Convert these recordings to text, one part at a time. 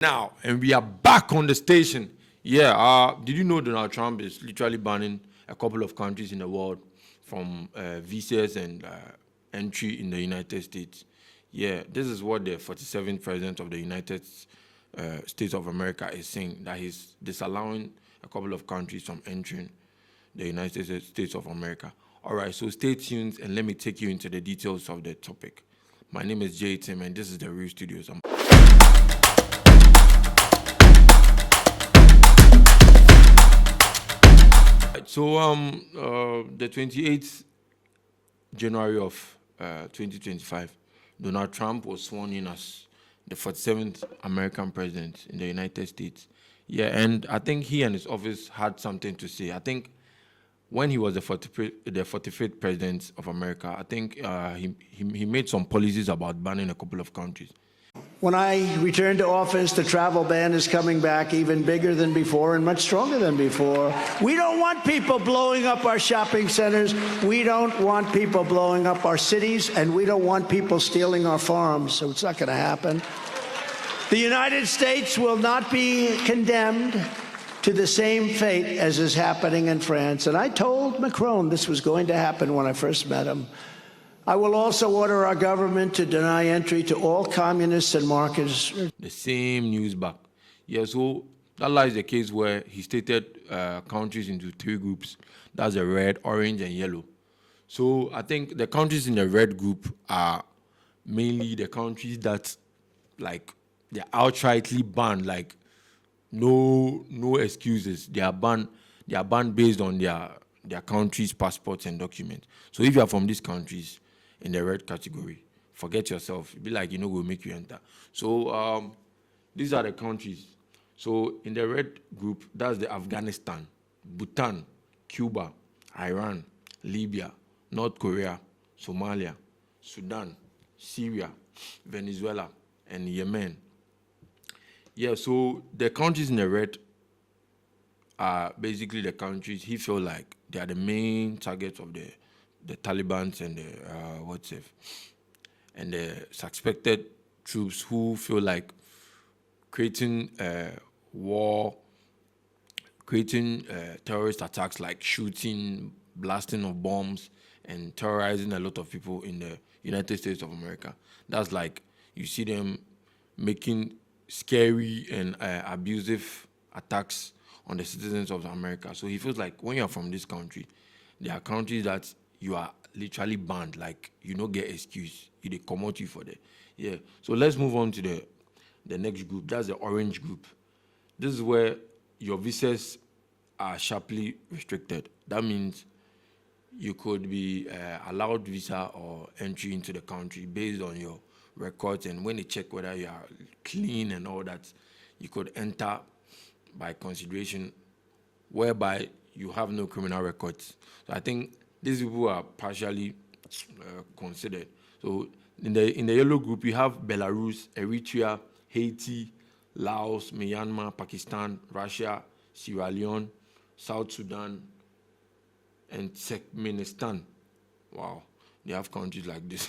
Now, and we are back on the station. Yeah, did you know Donald Trump is literally banning a couple of countries in the world from visas and entry in the United States? Yeah, this is what the 47th president of the United States of America is saying, that he's disallowing a couple of countries from entering the United States of America. All right, so stay tuned and let me take you into the details of the topic. My name is Jay Tim, and this is the Real Studios. So the 28th January of 2025, Donald Trump was sworn in as the 47th American president in the United States. Yeah, and I think he and his office had something to say. I think when he was the 45th president of America, I think he made some policies about banning a couple of countries. When I return to office, the travel ban is coming back even bigger than before and much stronger than before. We don't want people blowing up our shopping centers. We don't want people blowing up our cities, and we don't want people stealing our farms, so it's not going to happen. The United States will not be condemned to the same fate as is happening in France. And I told Macron this was going to happen when I first met him. I will also order our government to deny entry to all communists and Marxists. The same news back. Yeah, so that lies the case where he stated countries into three groups. That's the red, orange, and yellow. So I think the countries in the red group are mainly the countries that, like, they're outrightly banned, like no excuses. They are banned based on their country's passports and documents. So if you are from these countries in the red category, forget yourself. It'll be like, we'll make you enter. So these are the countries. So in the red group, that's the Afghanistan, Bhutan, Cuba, Iran, Libya, North Korea, Somalia, Sudan, Syria, Venezuela, and Yemen. Yeah, so the countries in the red are basically the countries he feel like they are the main targets of the Taliban and the suspected troops who feel like creating war, creating terrorist attacks, like shooting, blasting of bombs, and terrorizing a lot of people in the United States of America. That's like you see them making scary and abusive attacks on the citizens of America. So he feels like when you're from this country, there are countries that you are literally banned, like you don't get excuse. They come out you for that. Yeah. So let's move on to the next group. That's the orange group. This is where your visas are sharply restricted. That means you could be allowed visa or entry into the country based on your records, and when they check whether you are clean and all that, you could enter by consideration whereby you have no criminal records. So I think these people are partially considered. So in the yellow group, you have Belarus, Eritrea, Haiti, Laos, Myanmar, Pakistan, Russia, Sierra Leone, South Sudan, and Turkmenistan. Wow, they have countries like this.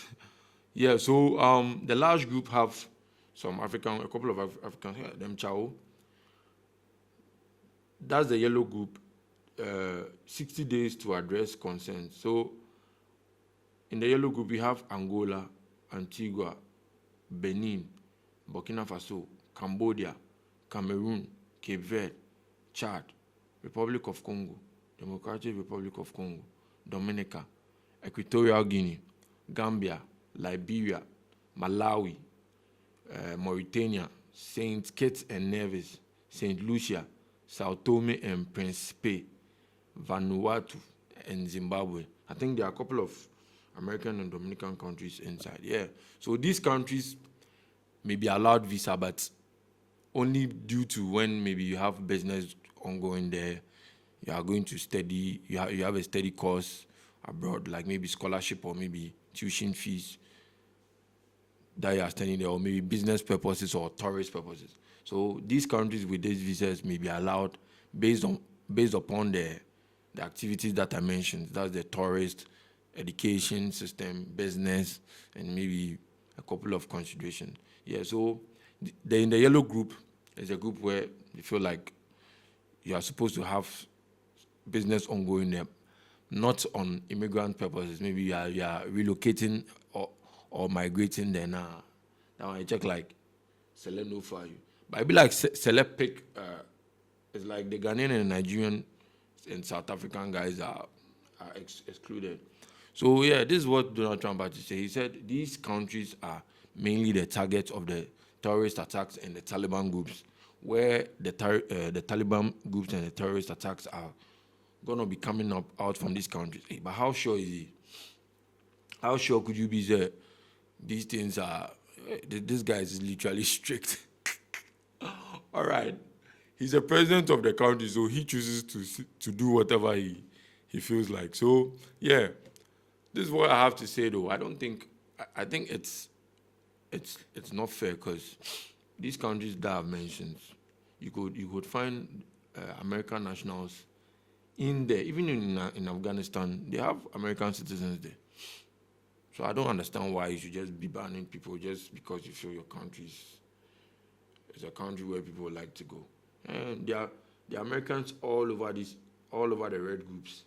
Yeah, so the large group have a couple of Africans, them Chao. That's the yellow group, 60 days to address concerns. So in the yellow group, we have Angola, Antigua, Benin, Burkina Faso, Cambodia, Cameroon, Cape Verde, Chad, Republic of Congo, Democratic Republic of Congo, Dominica, Equatorial Guinea, Gambia, Liberia, Malawi, Mauritania, St. Kitts and Nevis, St. Lucia, Sao Tome and Principe, Vanuatu, and Zimbabwe. I think there are a couple of American and Dominican countries inside. Yeah. So these countries may be allowed visa, but only due to when maybe you have business ongoing there, you are going to study, you have a steady course abroad, like maybe scholarship or maybe tuition fees that you are studying there, or maybe business purposes or tourist purposes. So these countries with these visas may be allowed based upon the activities that I mentioned. That's the tourist, education system, business, and maybe a couple of considerations. Yeah, so in the yellow group, It's a group where you feel like you are supposed to have business ongoing there, not on immigrant purposes. Maybe you are relocating or migrating there now. Now I check like select no for you. But I be like select pick. It's like the Ghanaian and Nigerian and South African guys are excluded. So yeah, this is what Donald Trump had to say. He said these countries are mainly the target of the terrorist attacks and the Taliban groups, where the Taliban groups and the terrorist attacks are gonna be coming up out from these countries. Hey, but how sure is he? How sure could you be that these things are? This guy is literally strict. All right, he's the president of the country, so he chooses to do whatever he feels like. So yeah, this is what I have to say though. I think it's not fair because these countries that I've mentioned, you could find American nationals in there. Even in Afghanistan, they have American citizens there. So I don't understand why you should just be banning people just because you feel your country is a country where people like to go. And there are Americans all over the red groups.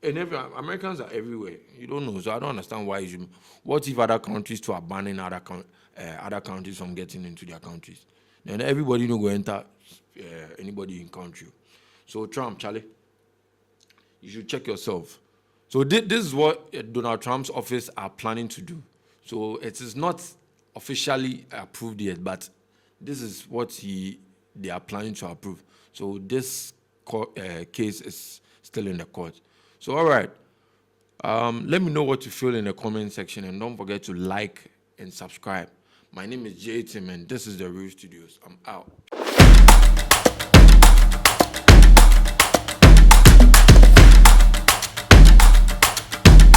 And Americans are everywhere. You don't know, so I don't understand why you should. What if other countries too are banning other countries from getting into their countries? Then everybody no go enter anybody in country. So Trump, Charlie, you should check yourself. So this is what Donald Trump's office are planning to do. So it is not officially approved yet, but this is what they are planning to approve. So this case is still in the court. So all right, let me know what you feel in the comment section, and don't forget to like and subscribe. My name is J Tim, and this is The Real Studios. I'm out.